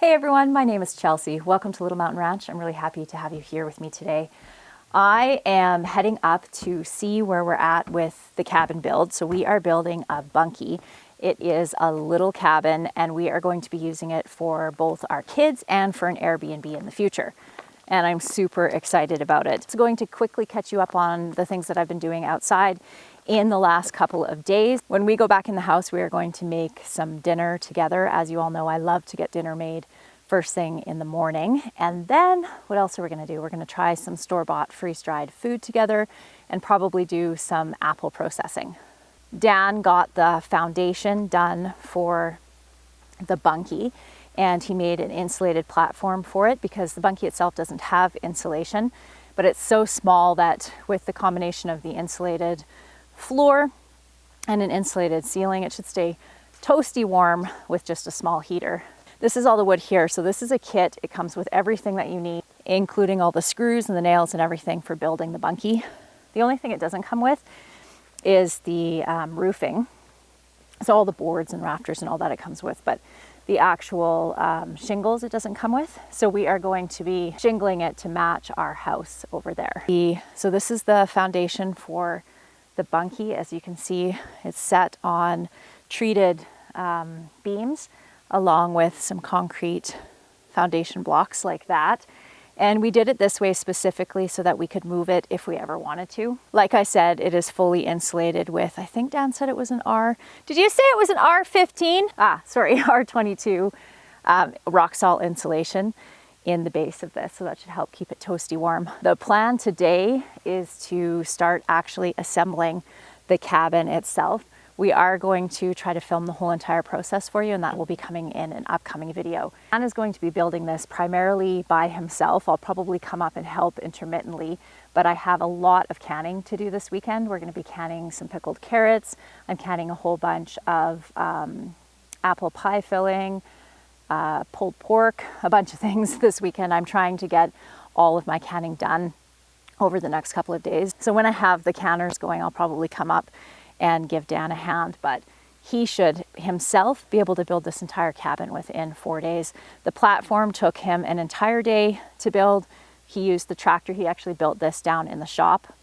Hey everyone, my name is Chelsea. Welcome to Little Mountain Ranch. I'm really happy to have you here with me today. I am heading up to see where we're at with the cabin build. So we are building a bunkie. It is a little cabin and we are going to be using it for both our kids and for an Airbnb in the future. And I'm super excited about it. It's going to quickly catch you up on the things that I've been doing outside in the last couple of days. When we go back in the house, we are going to make some dinner together. As you all know, I love to get dinner made first thing in the morning. And then what else are we gonna do? We're gonna try some store-bought freeze-dried food together and probably do some apple processing. Dan got the foundation done for the bunkie and he made an insulated platform for it because the bunkie itself doesn't have insulation, but it's so small that with the combination of the insulated floor and an insulated ceiling, it should stay toasty warm with just a small heater. This is all the wood here. So this is a kit. It comes with everything that you need, including all the screws and the nails and everything for building the bunkie. The only thing it doesn't come with is the roofing. So all the boards and rafters and all that it comes with, but the actual shingles it doesn't come with. So we are going to be shingling it to match our house over there. So this is the foundation for the bunkie. As you can see, it's set on treated beams along with some concrete foundation blocks like that. And we did it this way specifically so that we could move it if we ever wanted to. Like I said, it is fully insulated with, I think Dan said it was an R. Did you say it was an R15? R22 rock salt insulation in the base of this. So that should help keep it toasty warm. The plan today is to start actually assembling the cabin itself. We are going to try to film the whole entire process for you, and that will be coming in an upcoming video. Dan is going to be building this primarily by himself. I'll probably come up and help intermittently, but I have a lot of canning to do this weekend. We're going to be canning some pickled carrots. I'm canning a whole bunch of apple pie filling, pulled pork, a bunch of things this weekend. I'm trying to get all of my canning done over the next couple of days. So when I have the canners going, I'll probably come up and give Dan a hand, but he should himself be able to build this entire cabin within 4 days. The platform took him an entire day to build. He used the tractor. He actually built this down in the shop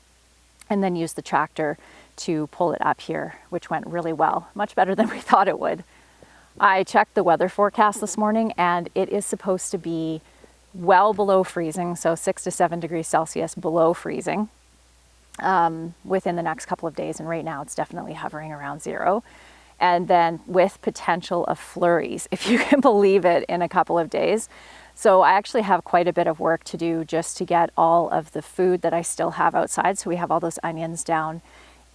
and then used the tractor to pull it up here, which went really well, much better than we thought it would. I checked the weather forecast this morning and it is supposed to be well below freezing, so 6 to 7 degrees Celsius below freezing within the next couple of days, and right now it's definitely hovering around 0, and then with potential of flurries, if you can believe it, in a couple of days. So I actually have quite a bit of work to do just to get all of the food that I still have outside. So we have all those onions down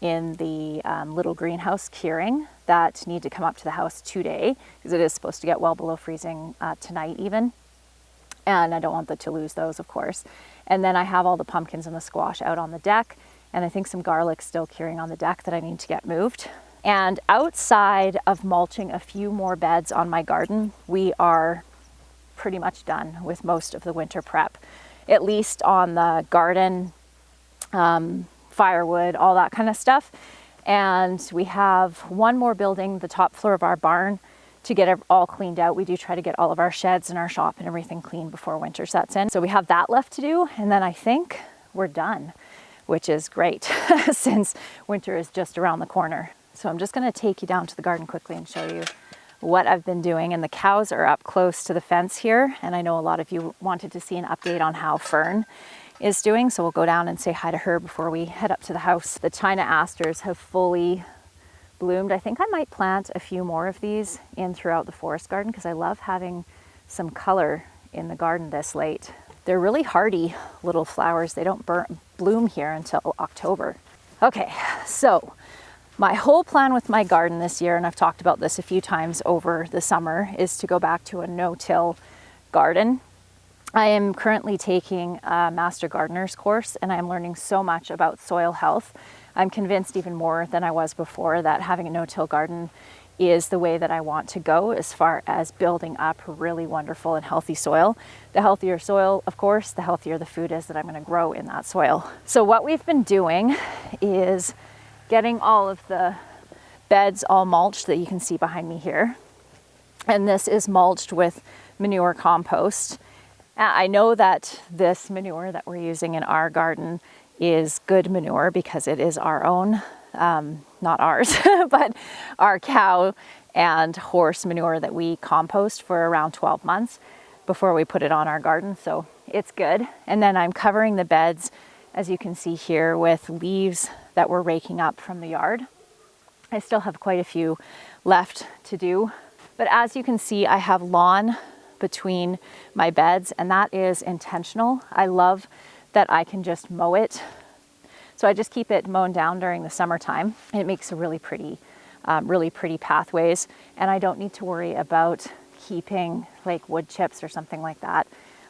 in the little greenhouse curing that need to come up to the house today because it is supposed to get well below freezing tonight even. And I don't want to lose those, of course. And then I have all the pumpkins and the squash out on the deck. And I think some garlic still curing on the deck that I need to get moved. And outside of mulching a few more beds on my garden, we are pretty much done with most of the winter prep, at least on the garden, firewood, all that kind of stuff. And we have one more building, the top floor of our barn, to get it all cleaned out. We do try to get all of our sheds and our shop and everything clean before winter sets in. So we have that left to do, and then I think we're done, which is great since winter is just around the corner. So I'm just gonna take you down to the garden quickly and show you what I've been doing. And the cows are up close to the fence here, and I know a lot of you wanted to see an update on how Fern is doing, so we'll go down and say hi to her before we head up to the house. The China asters have fully bloomed. I think I might plant a few more of these in throughout the forest garden because I love having some color in the garden this late. They're really hardy little flowers. They don't bloom here until October. Okay, so my whole plan with my garden this year, and I've talked about this a few times over the summer, is to go back to a no-till garden. I am currently taking a Master Gardener's course and I am learning so much about soil health. I'm convinced even more than I was before that having a no-till garden is the way that I want to go as far as building up really wonderful and healthy soil. The healthier soil, of course, the healthier the food is that I'm going to grow in that soil. So what we've been doing is getting all of the beds all mulched that you can see behind me here. And this is mulched with manure compost. I know that this manure that we're using in our garden is good manure because it is our own, not ours, but our cow and horse manure that we compost for around 12 months before we put it on our garden. So it's good. And then I'm covering the beds, as you can see here, with leaves that we're raking up from the yard. I still have quite a few left to do. But as you can see, I have lawn between my beds, and that is intentional. I love that I can just mow it. So I just keep it mown down during the summertime. It makes a really pretty pathways, and I don't need to worry about keeping like wood chips or something like that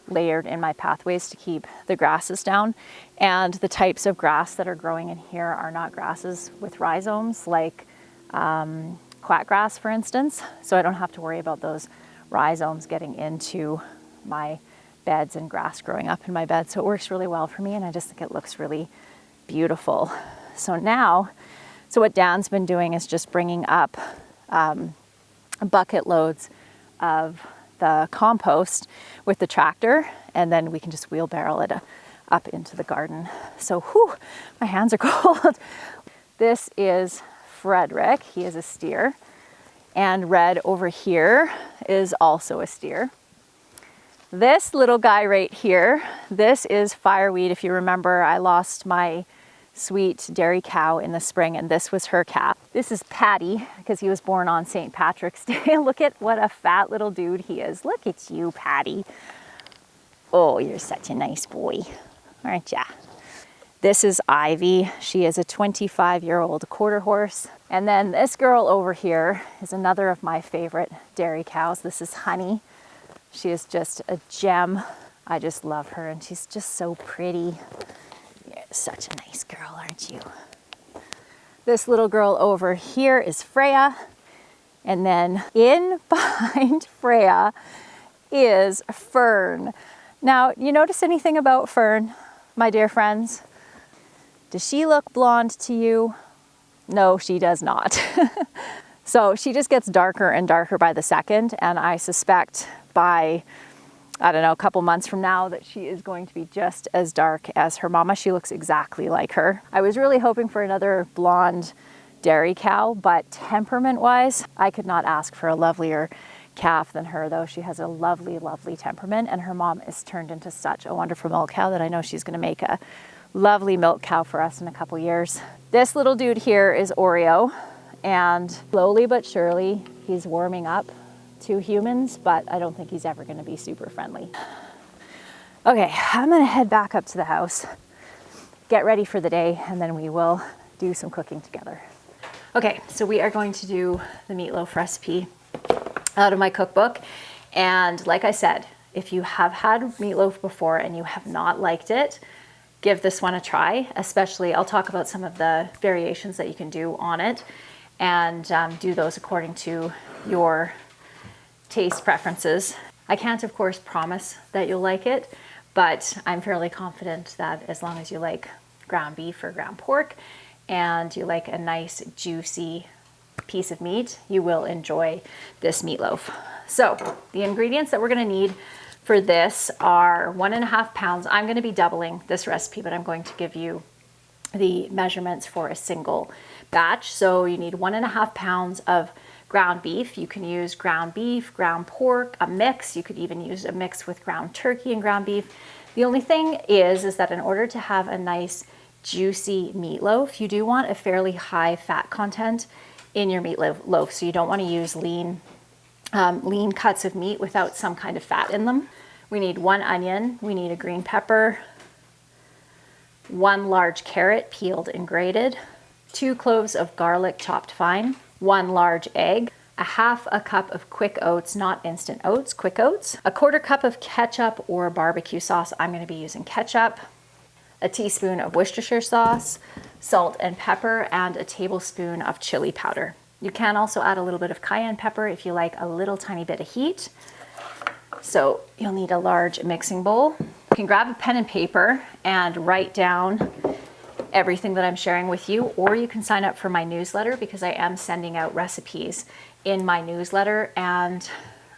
layered in my pathways to keep the grasses down. And the types of grass that are growing in here are not grasses with rhizomes, like quackgrass, for instance. So I don't have to worry about those rhizomes getting into my beds and grass growing up in my bed. So it works really well for me, and I just think it looks really beautiful. So what Dan's been doing is just bringing up bucket loads of the compost with the tractor, and then we can just wheelbarrow it up into the garden. So my hands are cold. This is Frederick. He is a steer. And Red over here is also a steer. This little guy right here, this is Fireweed. If you remember, I lost my sweet dairy cow in the spring, and this was her calf. This is Patty, because he was born on St. Patrick's Day. Look at what a fat little dude he is. Look at you, Patty. Oh, you're such a nice boy, aren't ya? This is Ivy. She is a 25-year-old quarter horse. And then this girl over here is another of my favorite dairy cows. This is Honey. She is just a gem. I just love her, and she's just so pretty. You're such a nice girl, aren't you? This little girl over here is Freya. And then in behind Freya is Fern. Now, you notice anything about Fern, my dear friends? Does she look blonde to you? No, she does not. So she just gets darker and darker by the second, and I suspect by, I don't know, a couple months from now that she is going to be just as dark as her mama. She looks exactly like her. I was really hoping for another blonde dairy cow, but temperament-wise, I could not ask for a lovelier calf than her, though. She has a lovely, lovely temperament, and her mom is turned into such a wonderful milk cow that I know she's going to make a lovely milk cow for us in a couple years. This little dude here is Oreo, and slowly but surely he's warming up to humans, but I don't think he's ever going to be super friendly. Okay, I'm going to head back up to the house, get ready for the day, and then we will do some cooking together. Okay, so we are going to do the meatloaf recipe out of my cookbook. And like I said, if you have had meatloaf before and you have not liked it, give this one a try. Especially, I'll talk about some of the variations that you can do on it, and do those according to your taste preferences. I can't, of course, promise that you'll like it, but I'm fairly confident that as long as you like ground beef or ground pork and you like a nice juicy piece of meat, you will enjoy this meatloaf. So the ingredients that we're going to need for this are 1.5 pounds. I'm going to be doubling this recipe, but I'm going to give you the measurements for a single batch. So you need 1.5 pounds of ground beef. You can use ground beef, ground pork, a mix. You could even use a mix with ground turkey and ground beef. The only thing is that in order to have a nice juicy meatloaf, you do want a fairly high fat content in your meatloaf. So you don't want to use lean cuts of meat without some kind of fat in them. We need 1 onion, we need a green pepper, 1 large carrot peeled and grated, 2 cloves of garlic chopped fine, 1 large egg, a half a cup of quick oats, not instant oats, quick oats, a 1/4 cup of ketchup or barbecue sauce. I'm going to be using ketchup, a teaspoon of Worcestershire sauce, salt and pepper, and a tablespoon of chili powder. You can also add a little bit of cayenne pepper if you like a little tiny bit of heat. So you'll need a large mixing bowl. You can grab a pen and paper and write down everything that I'm sharing with you, or you can sign up for my newsletter, because I am sending out recipes in my newsletter. And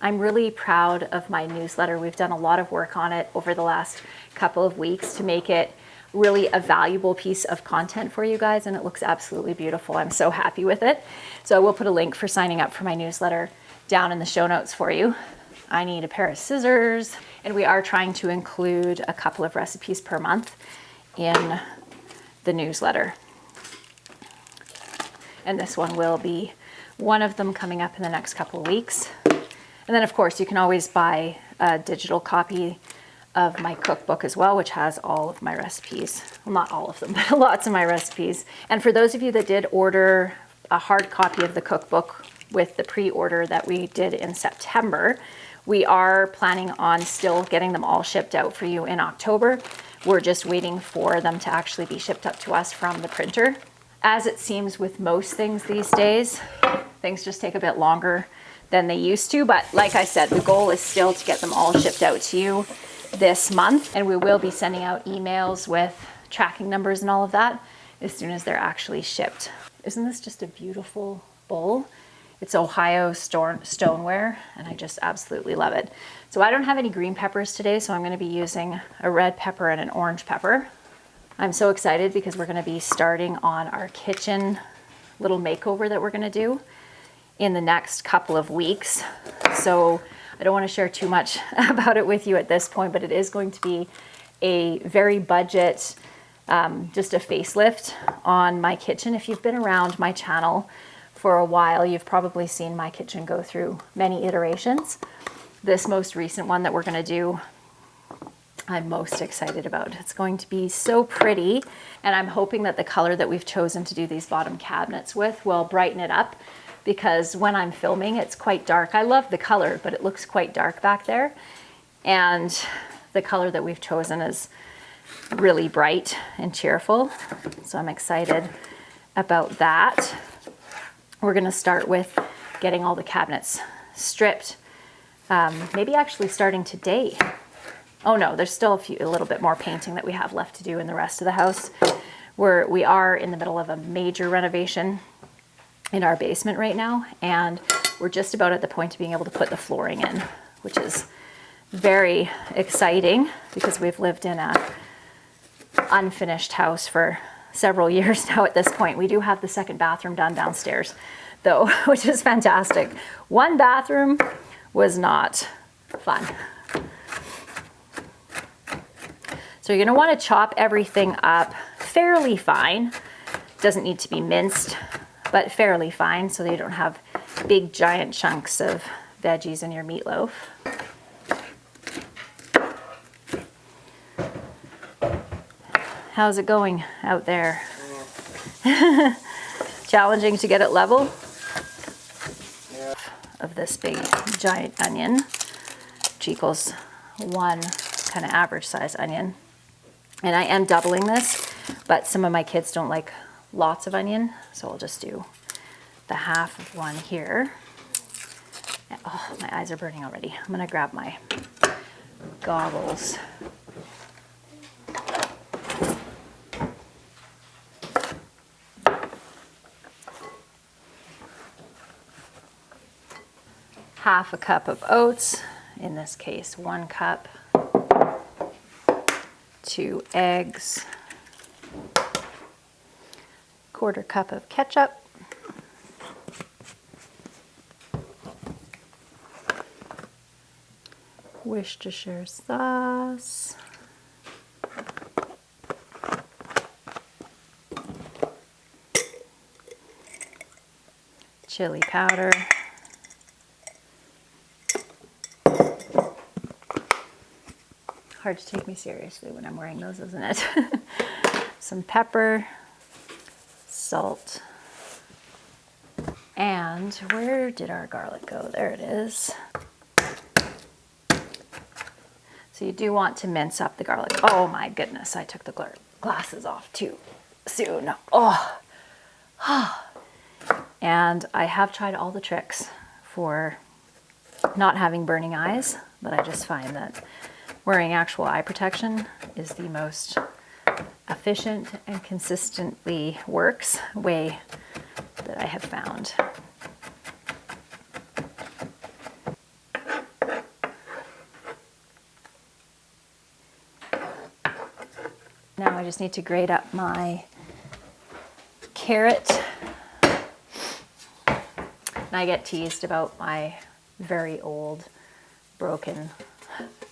I'm really proud of my newsletter. We've done a lot of work on it over the last couple of weeks to make it really a valuable piece of content for you guys, and it looks absolutely beautiful. I'm so happy with it. So I will put a link for signing up for my newsletter down in the show notes for you. I need a pair of scissors, and we are trying to include a couple of recipes per month in the newsletter. And this one will be one of them coming up in the next couple of weeks. And then of course you can always buy a digital copy of my cookbook as well, which has all of my recipes. Well, not all of them, but lots of my recipes. And for those of you that did order a hard copy of the cookbook with the pre-order that we did in September, we are planning on still getting them all shipped out for you in October. We're just waiting for them to actually be shipped up to us from the printer. As it seems with most things these days, things just take a bit longer than they used to. But like I said, the goal is still to get them all shipped out to you this month. And we will be sending out emails with tracking numbers and all of that as soon as they're actually shipped. Isn't this just a beautiful bowl? It's Ohio stoneware, and I just absolutely love it. So I don't have any green peppers today, so I'm going to be using a red pepper and an orange pepper. I'm so excited because we're going to be starting on our kitchen little makeover that we're going to do in the next couple of weeks. So I don't want to share too much about it with you at this point, but it is going to be a very budget, just a facelift on my kitchen. If you've been around my channel for a while, you've probably seen my kitchen go through many iterations. This most recent one that we're going to do, I'm most excited about. It's going to be so pretty, and I'm hoping that the color that we've chosen to do these bottom cabinets with will brighten it up, because when I'm filming it's quite dark. I love the color, but it looks quite dark back there, and the color that we've chosen is really bright and cheerful, so I'm excited about that. We're going to start with getting all the cabinets stripped, maybe actually starting today. Oh no, there's still a little bit more painting that we have left to do in the rest of the house. We are in the middle of a major renovation in our basement right now, and we're just about at the point of being able to put the flooring in, which is very exciting because we've lived in a unfinished house for several years now at this point. We do have the second bathroom done downstairs though, which is fantastic. One bathroom was not fun. So you're going to want to chop everything up fairly fine. Doesn't need to be minced, but fairly fine, so that you don't have big giant chunks of veggies in your meatloaf. How's it going out there? Challenging to get it level? Yeah. Of this big giant onion, which equals one kind of average size onion. And I am doubling this, but some of my kids don't like lots of onion, so I'll just do the half of one here. Oh, my eyes are burning already. I'm gonna grab my goggles. Half a cup of oats, in this case 1 cup, 2 eggs, 1/4 cup of ketchup, Worcestershire sauce, chili powder, hard to take me seriously when I'm wearing those, isn't it? Some pepper, salt, and where did our garlic go? There it is. So you do want to mince up the garlic. Oh my goodness, I took the glasses off too soon. Oh. And I have tried all the tricks for not having burning eyes, but I just find that wearing actual eye protection is the most efficient and consistently works way that I have found. Now I just need to grate up my carrot. And I get teased about my very old, broken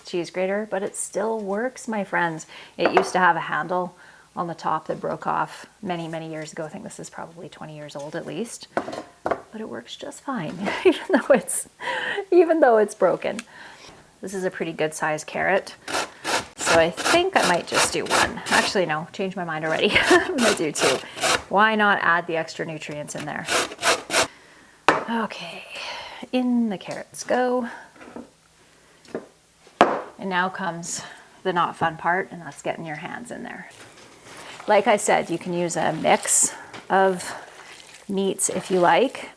cheese grater, but it still works, my friends. It used to have a handle on the top that broke off many, many years ago. I think this is probably 20 years old at least, but it works just fine, even though it's broken. This is a pretty good sized carrot. So I think I might just do one. Actually, no, changed my mind already. I'm gonna do two. Why not add the extra nutrients in there? Okay, in the carrots go. And now comes the not fun part, and that's getting your hands in there. Like I said, you can use a mix of meats if you like.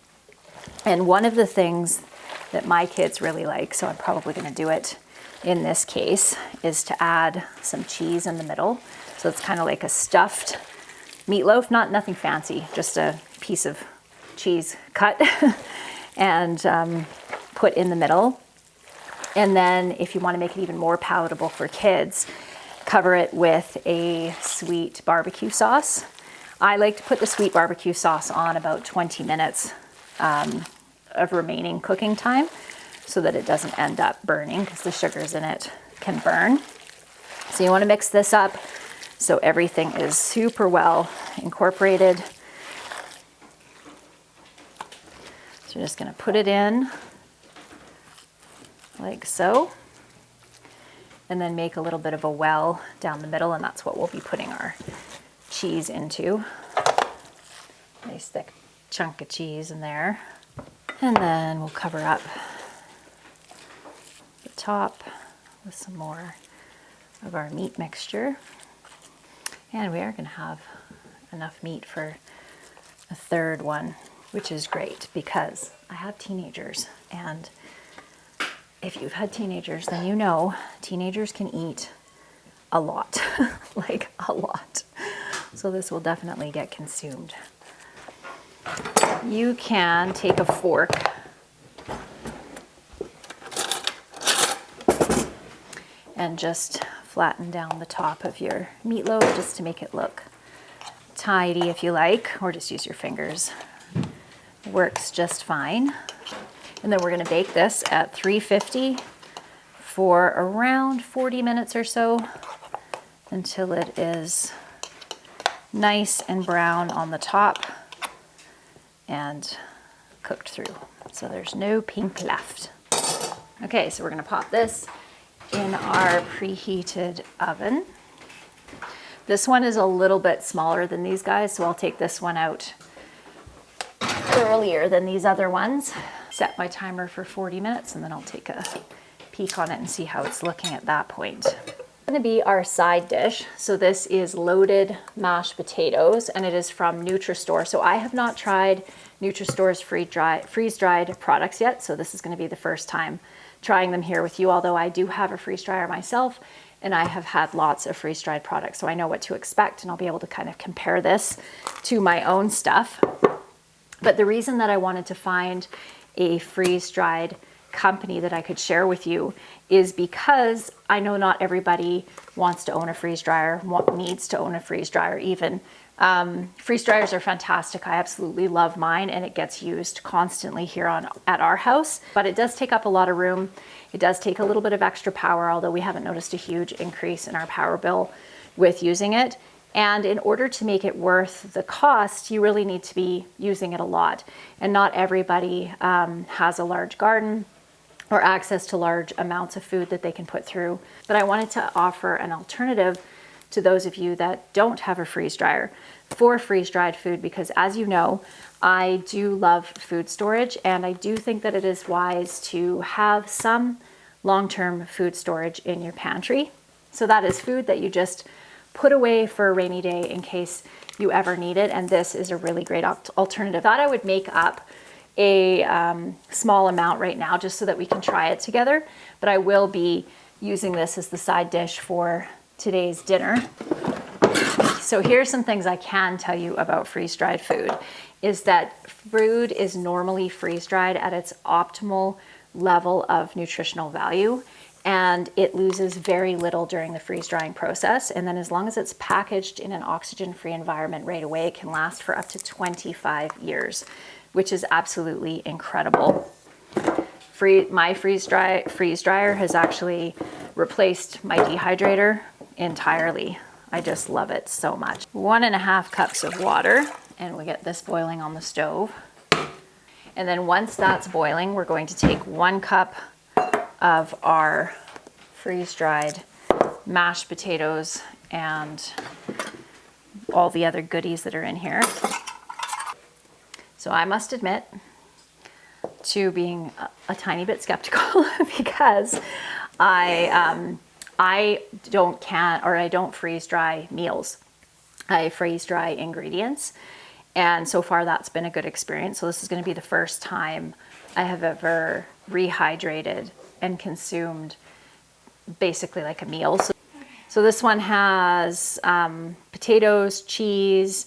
And one of the things that my kids really like, so I'm probably gonna do it in this case, is to add some cheese in the middle. So it's kind of like a stuffed meatloaf, nothing fancy, just a piece of cheese cut and put in the middle. And then if you want to make it even more palatable for kids, cover it with a sweet barbecue sauce. I like to put the sweet barbecue sauce on about 20 minutes of remaining cooking time so that it doesn't end up burning, because the sugars in it can burn. So you want to mix this up so everything is super well incorporated. So you're just going to put it in like so, and then make a little bit of a well down the middle, and that's what we'll be putting our cheese into. Nice thick chunk of cheese in there. And then we'll cover up the top with some more of our meat mixture. And we are going to have enough meat for a third one, which is great because I have teenagers, and if you've had teenagers, then you know teenagers can eat a lot, like a lot. So this will definitely get consumed. You can take a fork and just flatten down the top of your meatloaf just to make it look tidy if you like, or just use your fingers. Works just fine. And then we're going to bake this at 350 for around 40 minutes or so until it is nice and brown on the top and cooked through. So there's no pink left. Okay, so we're going to pop this in our preheated oven. This one is a little bit smaller than these guys, so I'll take this one out earlier than these other ones. Set my timer for 40 minutes, and then I'll take a peek on it and see how it's looking at that point. It's going to be our side dish. So this is loaded mashed potatoes, and it is from Nutristore. So I have not tried Nutristore's freeze-dried products yet, so this is going to be the first time trying them here with you, although I do have a freeze dryer myself, and I have had lots of freeze-dried products, so I know what to expect, and I'll be able to kind of compare this to my own stuff. But the reason that I wanted to find a freeze-dried company that I could share with you is because I know not everybody wants to own a freeze dryer, needs to own a freeze dryer even. Freeze dryers are fantastic. I absolutely love mine, and it gets used constantly here at our house, but it does take up a lot of room. It does take a little bit of extra power, although we haven't noticed a huge increase in our power bill with using it. And in order to make it worth the cost, you really need to be using it a lot. And not everybody has a large garden or access to large amounts of food that they can put through. But I wanted to offer an alternative to those of you that don't have a freeze dryer for freeze-dried food, because as you know, I do love food storage, and I do think that it is wise to have some long-term food storage in your pantry. So that is food that you just put away for a rainy day in case you ever need it, and this is a really great alternative. I thought I would make up a small amount right now just so that we can try it together, but I will be using this as the side dish for today's dinner. So here's some things I can tell you about freeze-dried food, is that food is normally freeze-dried at its optimal level of nutritional value, and it loses very little during the freeze drying process. And then as long as it's packaged in an oxygen-free environment right away, it can last for up to 25 years, which is absolutely incredible. My freeze dryer has actually replaced my dehydrator entirely. I just love it so much. 1.5 cups of water, and we get this boiling on the stove. And then once that's boiling, we're going to take 1 cup of our freeze-dried mashed potatoes and all the other goodies that are in here. So I must admit to being a tiny bit skeptical because I don't freeze dry meals. I freeze dry ingredients. And so far that's been a good experience. So this is going to be the first time I have ever rehydrated and consumed basically like a meal. So this one has potatoes, cheese,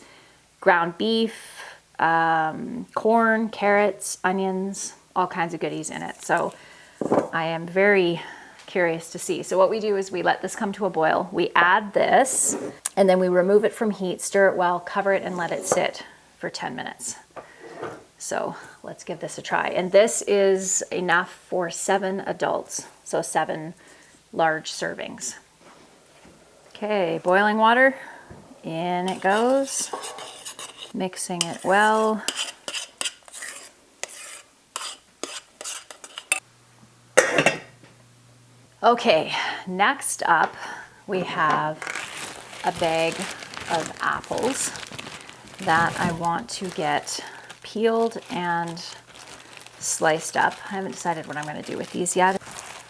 ground beef, corn, carrots, onions, all kinds of goodies in it. So I am very curious to see. So what we do is we let this come to a boil. We add this and then we remove it from heat, stir it well, cover it and let it sit for 10 minutes. So let's give this a try. And this is enough for 7 adults. So 7 large servings. Okay, boiling water, in it goes. Mixing it well. Okay, next up we have a bag of apples that I want to get peeled and sliced up. I haven't decided what I'm going to do with these yet.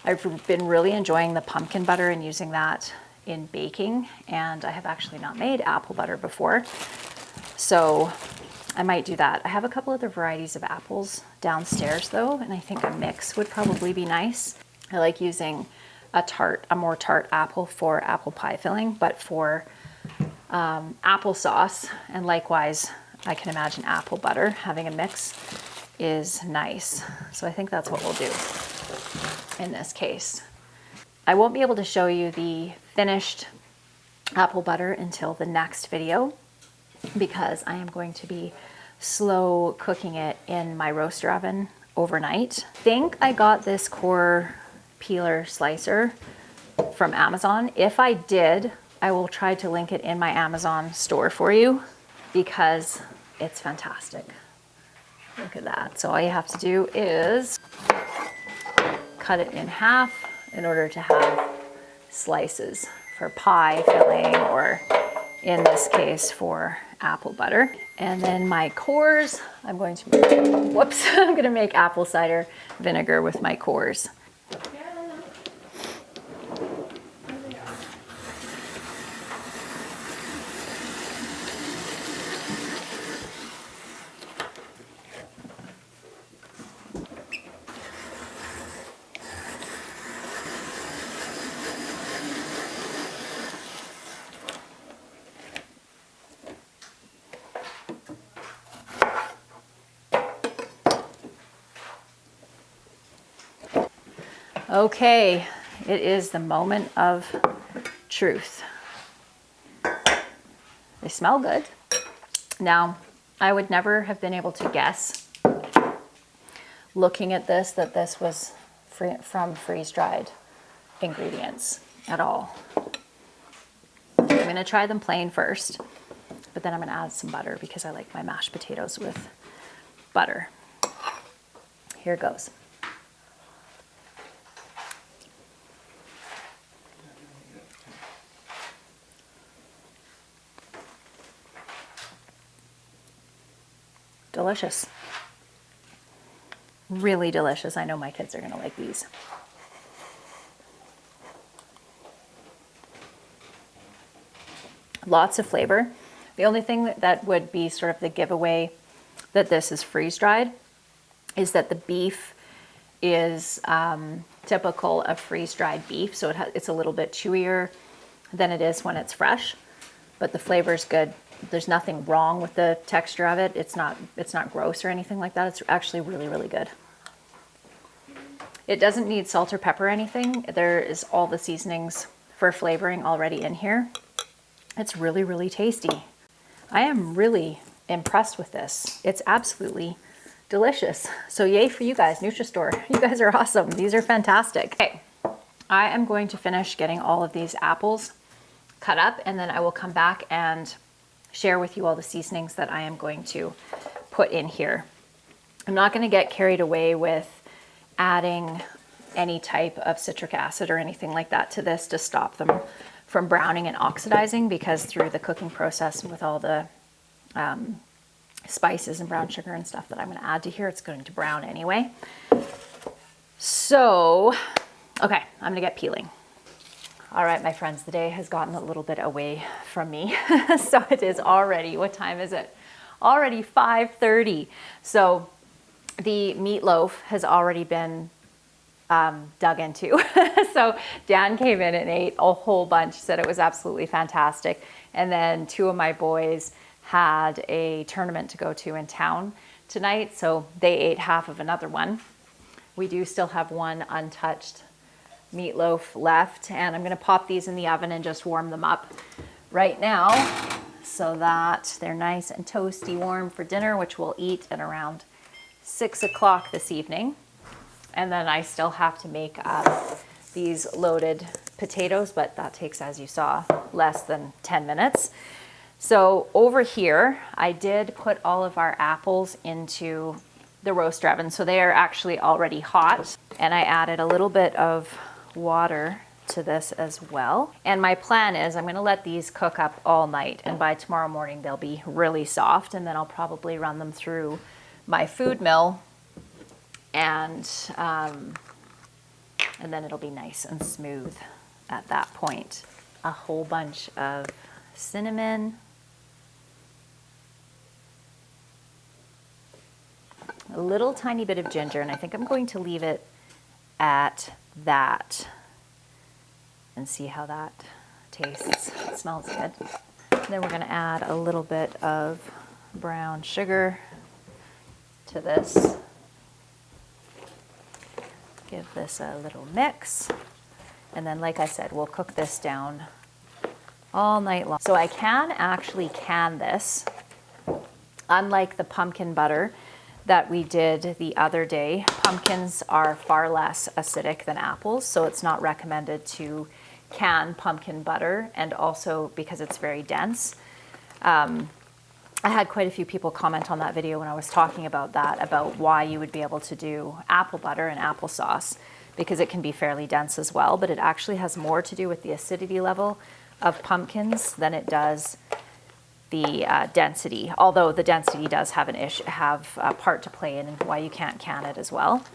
I've been really enjoying the pumpkin butter and using that in baking, and I have actually not made apple butter before, so I might do that. I have a couple other varieties of apples downstairs though, and I think a mix would probably be nice. I like using a more tart apple for apple pie filling, but for applesauce, and likewise I can imagine apple butter, having a mix is nice. So I think that's what we'll do in this case. I won't be able to show you the finished apple butter until the next video because I am going to be slow cooking it in my roaster oven overnight. I think I got this core peeler slicer from Amazon. If I did, I will try to link it in my Amazon store for you because it's fantastic. Look at that. So all you have to do is cut it in half in order to have slices for pie filling, or in this case for apple butter. And then my cores, I'm going to make apple cider vinegar with my cores. Okay, it is the moment of truth. They smell good. Now, I would never have been able to guess, looking at this, that this was from freeze-dried ingredients at all. I'm going to try them plain first, but then I'm going to add some butter because I like my mashed potatoes with butter. Here goes. Delicious. Really delicious. I know my kids are going to like these. Lots of flavor. The only thing that would be sort of the giveaway that this is freeze-dried is that the beef is typical of freeze-dried beef. So it's a little bit chewier than it is when it's fresh, but the flavor is good. There's nothing wrong with the texture of it. It's not gross or anything like that. It's actually really, really good. It doesn't need salt or pepper or anything. There is all the seasonings for flavoring already in here. It's really, really tasty. I am really impressed with this. It's absolutely delicious. So yay for you guys, Nutristore. You guys are awesome. These are fantastic. Okay, I am going to finish getting all of these apples cut up, and then I will come back and share with you all the seasonings that I am going to put in here. I'm not going to get carried away with adding any type of citric acid or anything like that to this to stop them from browning and oxidizing, because through the cooking process with all the spices and brown sugar and stuff that I'm going to add to here, it's going to brown anyway. So, okay, I'm going to get peeling. All right, my friends, the day has gotten a little bit away from me. So it is already, what time is it? Already 5:30. So the meatloaf has already been dug into. So Dan came in and ate a whole bunch, said it was absolutely fantastic. And then two of my boys had a tournament to go to in town tonight, so they ate half of another one. We do still have one untouched meatloaf left, and I'm going to pop these in the oven and just warm them up right now so that they're nice and toasty warm for dinner, which we'll eat at around 6 o'clock this evening. And then I still have to make these loaded potatoes, but that takes, as you saw, less than 10 minutes. So over here, I did put all of our apples into the roaster oven. So they are actually already hot. And I added a little bit of water to this as well. And my plan is I'm going to let these cook up all night. And by tomorrow morning, they'll be really soft. And then I'll probably run them through my food mill, and then it'll be nice and smooth at that point. A whole bunch of cinnamon, a little tiny bit of ginger, and I think I'm going to leave it at that and see how that tastes. It smells good. And then we're going to add a little bit of brown sugar to this. Give this a little mix. And then, like I said, we'll cook this down all night long. So I can actually can this. Unlike the pumpkin butter that we did the other day, pumpkins are far less acidic than apples, so it's not recommended to can pumpkin butter, and also because it's very dense. I had quite a few people comment on that video when I was talking about that, about why you would be able to do apple butter and applesauce, because it can be fairly dense as well, but it actually has more to do with the acidity level of pumpkins than it does the density, although the density does have a part to play in why you can't can it as well.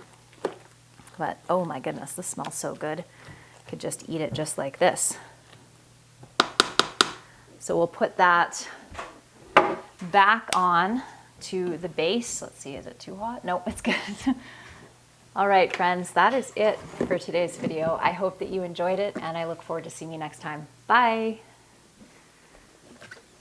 But oh my goodness, this smells so good. Could just eat it just like this. So we'll put that back on to the base. Let's see, is it too hot? Nope, it's good. All right, friends, that is it for today's video. I hope that you enjoyed it, and I look forward to seeing you next time. Bye.